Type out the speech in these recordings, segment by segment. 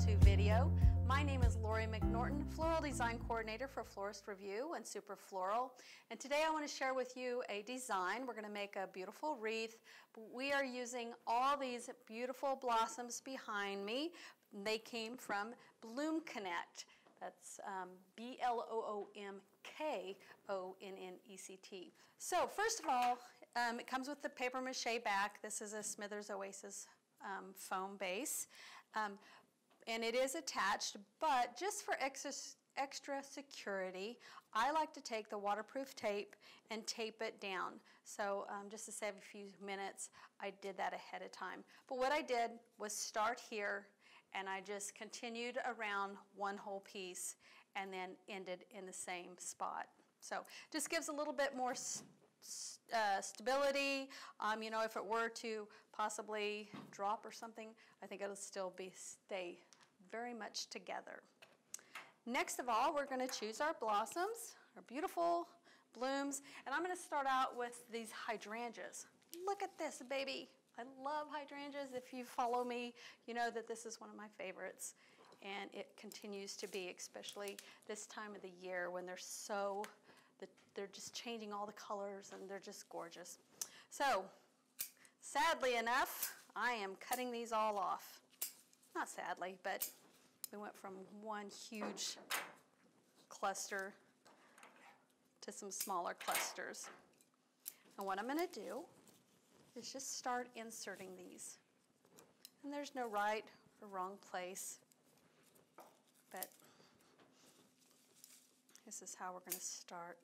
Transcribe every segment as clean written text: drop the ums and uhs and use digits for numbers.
how-to video. My name is Lori McNorton, Floral Design Coordinator for Florist Review and Super Floral. And today I want to share with you a design. We're going to make a beautiful wreath. We are using all these beautiful blossoms behind me. They came from BloomKonnect. That's BloomKonnect. So first of all, it comes with the paper mache back. This is a Smithers-Oasis foam base. And it is attached, but just for extra security, I like to take the waterproof tape and tape it down. So just to save a few minutes, I did that ahead of time. But what I did was start here, and I just continued around one whole piece and then ended in the same spot. So just gives a little bit more stability. You know, if it were to possibly drop or something, I think it'll still stay very much together. Next of all, we're going to choose our blossoms, our beautiful blooms, and I'm going to start out with these hydrangeas. Look at this, baby. I love hydrangeas. If you follow me, you know that this is one of my favorites, and it continues to be, especially this time of the year when they're just changing all the colors and they're just gorgeous. So, sadly enough, I am cutting these all off. Not sadly, but we went from one huge cluster to some smaller clusters. And what I'm going to do is just start inserting these. And there's no right or wrong place, but this is how we're going to start.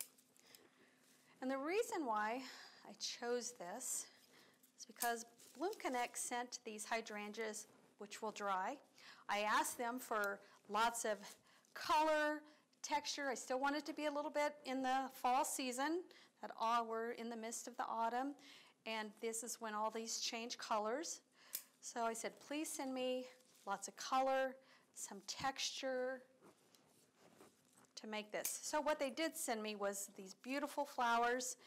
And the reason why I chose this is because BloomKonnect sent these hydrangeas, which will dry. I asked them for lots of color, texture. I still want it to be a little bit in the fall season, that we're in the midst of the autumn. And this is when all these change colors. So I said, please send me lots of color, some texture to make this. So what they did send me was these beautiful flowers,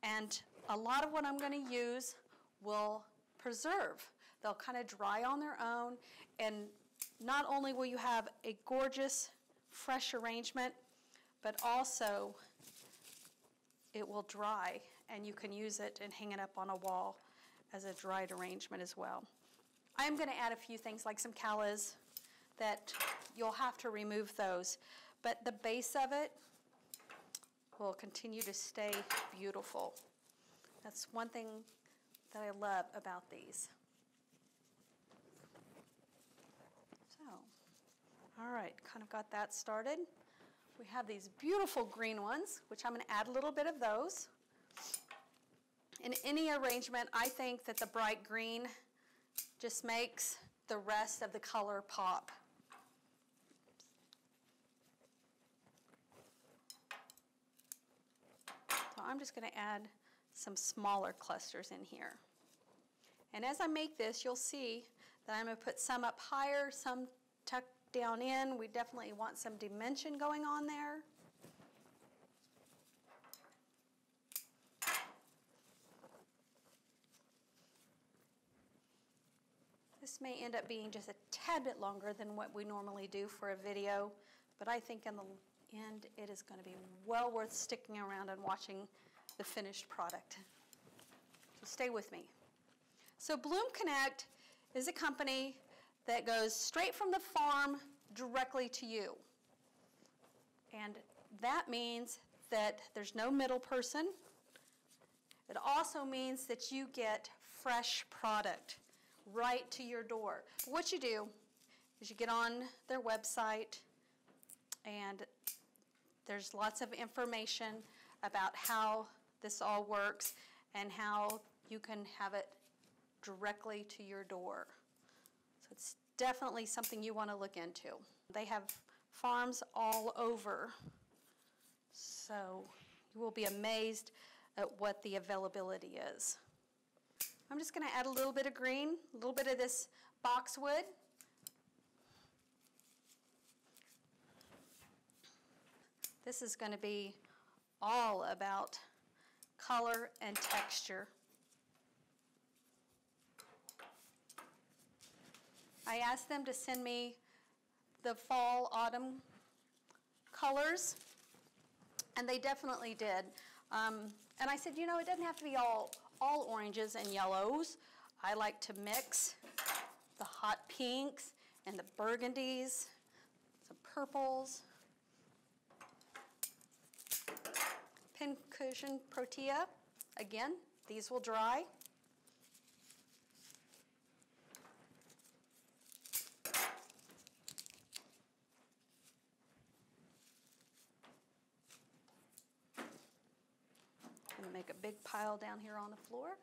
and a lot of what I'm going to use will preserve. They'll kind of dry on their own, and not only will you have a gorgeous, fresh arrangement, but also it will dry, and you can use it and hang it up on a wall as a dried arrangement as well. I'm going to add a few things like some callas that you'll have to remove those, but the base of it will continue to stay beautiful. That's one thing that I love about these. So, all right, kind of got that started. We have these beautiful green ones, which I'm going to add a little bit of those. In any arrangement, I think that the bright green just makes the rest of the color pop. So I'm just going to add some smaller clusters in here. And as I make this, you'll see that I'm going to put some up higher, some tucked down in. We definitely want some dimension going on there. This may end up being just a tad bit longer than what we normally do for a video, but I think in the end it is going to be well worth sticking around and watching the finished product. So stay with me. So BloomKonnect is a company that goes straight from the farm directly to you. And that means that there's no middle person. It also means that you get fresh product right to your door. What you do is you get on their website, and there's lots of information about how this all works and how you can have it directly to your door. So it's definitely something you want to look into. They have farms all over, so you will be amazed at what the availability is. I'm just going to add a little bit of green, a little bit of this boxwood. This is going to be all about color and texture. I asked them to send me the fall, autumn colors, and they definitely did. And I said, you know, it doesn't have to be all oranges and yellows. I like to mix the hot pinks and the burgundies, some purples. Pincushion Protea, again, these will dry. I'm going to make a big pile down here on the floor.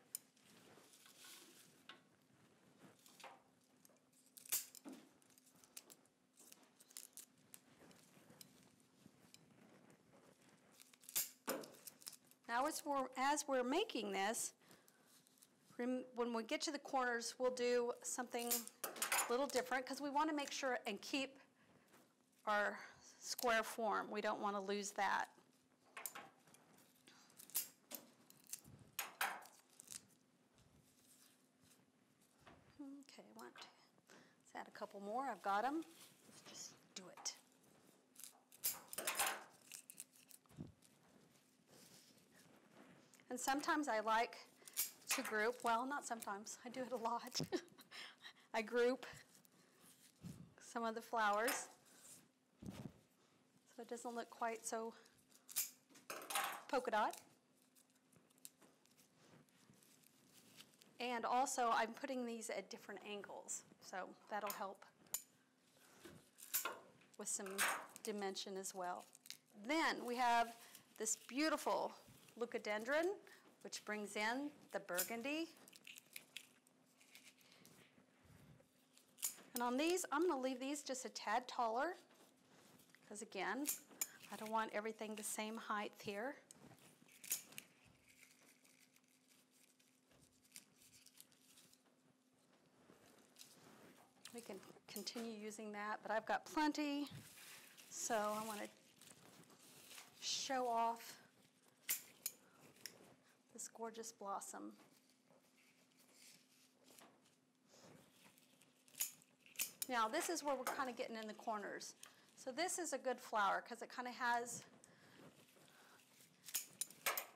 Now as we're making this, when we get to the corners, we'll do something a little different because we want to make sure and keep our square form. We don't want to lose that. Okay, let's add a couple more. I've got them. Let's just do it. And sometimes I like to group, well, not sometimes, I do it a lot. I group some of the flowers so it doesn't look quite so polka dot. And also I'm putting these at different angles, so that'll help with some dimension as well. Then we have this beautiful Leucadendron, which brings in the burgundy. And on these, I'm going to leave these just a tad taller, because again, I don't want everything the same height here. We can continue using that, but I've got plenty, so I want to show off this gorgeous blossom. Now this is where we're kind of getting in the corners. So this is a good flower because it kind of has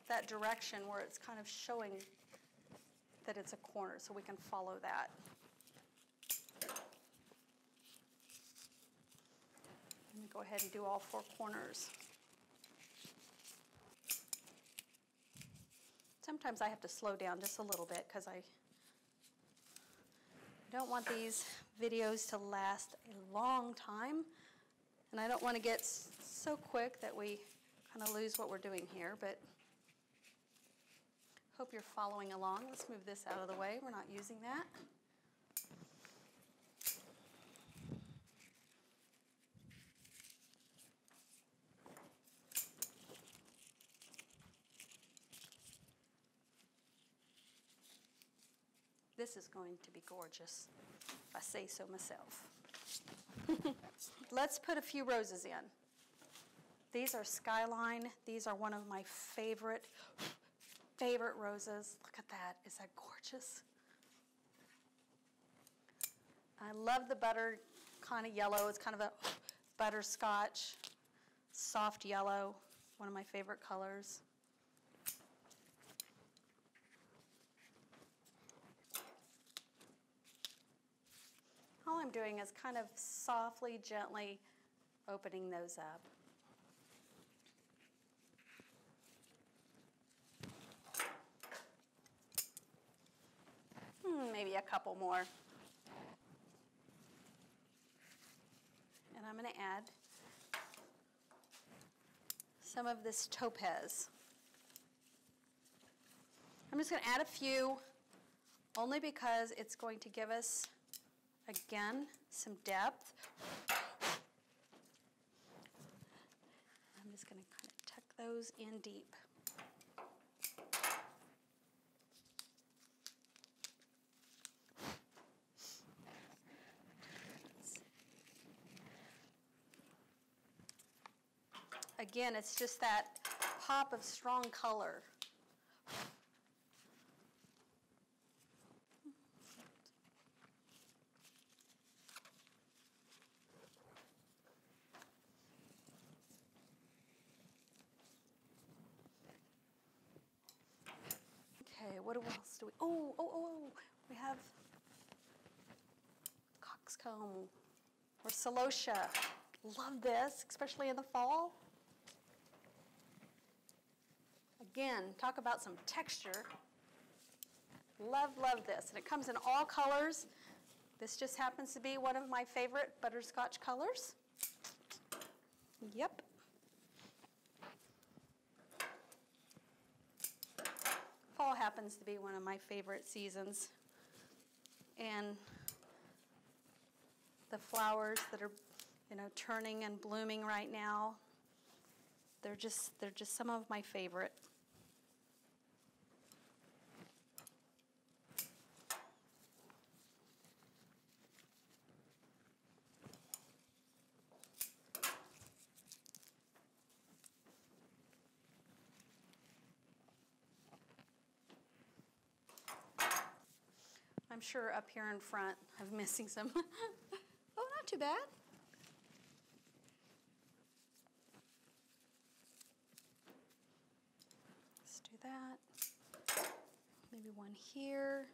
that direction where it's kind of showing that it's a corner, so we can follow that. Let me go ahead and do all 4 corners. Sometimes I have to slow down just a little bit because I don't want these videos to last a long time, and I don't want to get so quick that we kind of lose what we're doing here, but hope you're following along. Let's move this out of the way. We're not using that. This is going to be gorgeous, if I say so myself. Let's put a few roses in. These are Skyline. These are one of my favorite roses. Look at that. Is that gorgeous? I love the butter kind of yellow. It's kind of a butterscotch, soft yellow, one of my favorite colors. All I'm doing is kind of softly, gently opening those up. Maybe a couple more. And I'm going to add some of this topaz. I'm just going to add a few, only because it's going to give us, again, some depth. I'm just going to kind of tuck those in deep. Again, it's just that pop of strong color. Okay, what else do we, oh, we have coxcomb or celosia. Love this, especially in the fall. Again, talk about some texture. Love this. And it comes in all colors. This just happens to be one of my favorite butterscotch colors. Yep. Fall happens to be one of my favorite seasons. And the flowers that are, turning and blooming right now, they're just some of my favorite. I'm sure up here in front I'm missing some. Oh, not too bad. Let's do that. Maybe one here.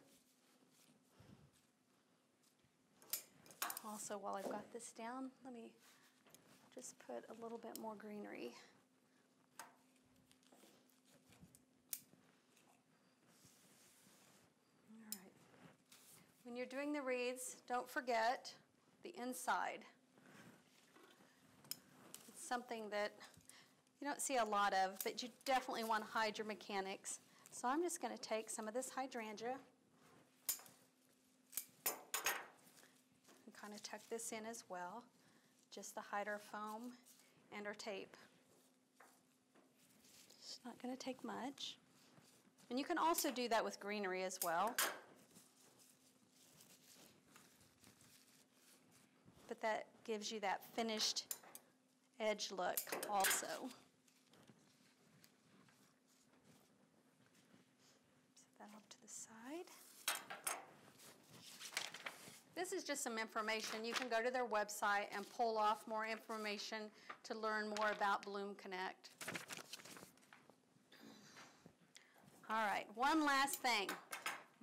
Also, while I've got this down, let me just put a little bit more greenery. When you're doing the wreaths, don't forget the inside. It's something that you don't see a lot of, but you definitely want to hide your mechanics. So I'm just going to take some of this hydrangea and kind of tuck this in as well, just to hide our foam and our tape. It's not going to take much. And you can also do that with greenery as well. But that gives you that finished edge look also. Set that off to the side. This is just some information. You can go to their website and pull off more information to learn more about BloomKonnect. All right, one last thing.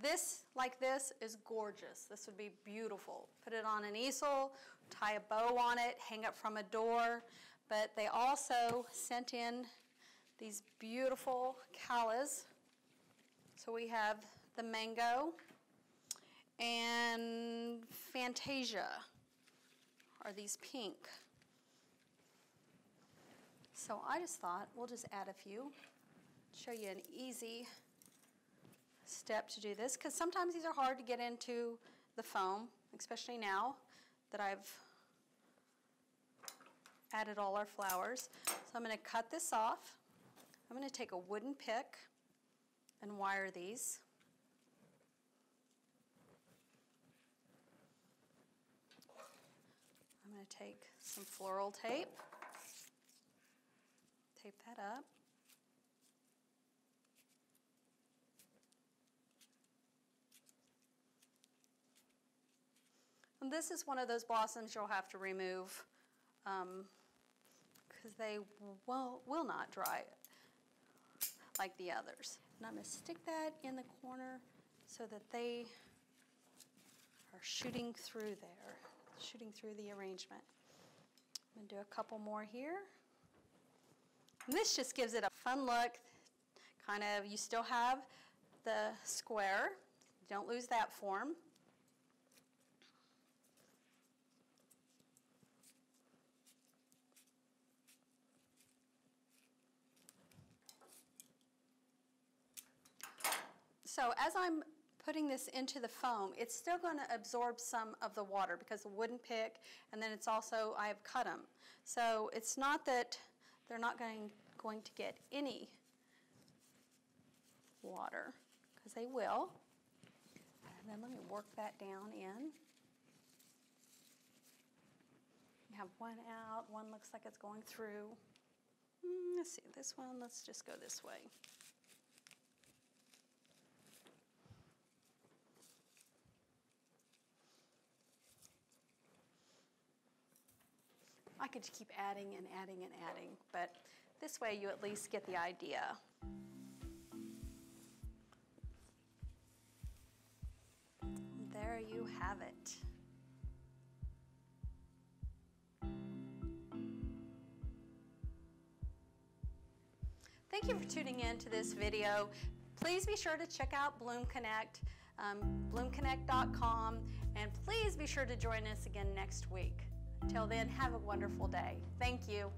This, like this, is gorgeous. This would be beautiful. Put it on an easel, tie a bow on it, hang it from a door. But they also sent in these beautiful callas. So we have the mango and Fantasia, are these pink. So I just thought we'll just add a few, show you an easy step to do this, because sometimes these are hard to get into the foam, especially now that I've added all our flowers. So I'm going to cut this off. I'm going to take a wooden pick and wire these. I'm going to take some floral tape, tape that up. And this is one of those blossoms you'll have to remove because they will not dry like the others. And I'm going to stick that in the corner so that they are shooting through there, shooting through the arrangement. I'm going to do a couple more here. And this just gives it a fun look. Kind of, you still have the square. Don't lose that form. So as I'm putting this into the foam, it's still going to absorb some of the water because the wooden pick, and then it's also, I've cut them. So it's not that they're not going to get any water, because they will. And then let me work that down in. You have one out, one looks like it's going through. Let's see, this one, let's just go this way. I could keep adding and adding and adding, but this way you at least get the idea. there you have it. Thank you for tuning in to this video. Please be sure to check out BloomKonnect, BloomKonnect.com, and please be sure to join us again next week. Until then, have a wonderful day. Thank you.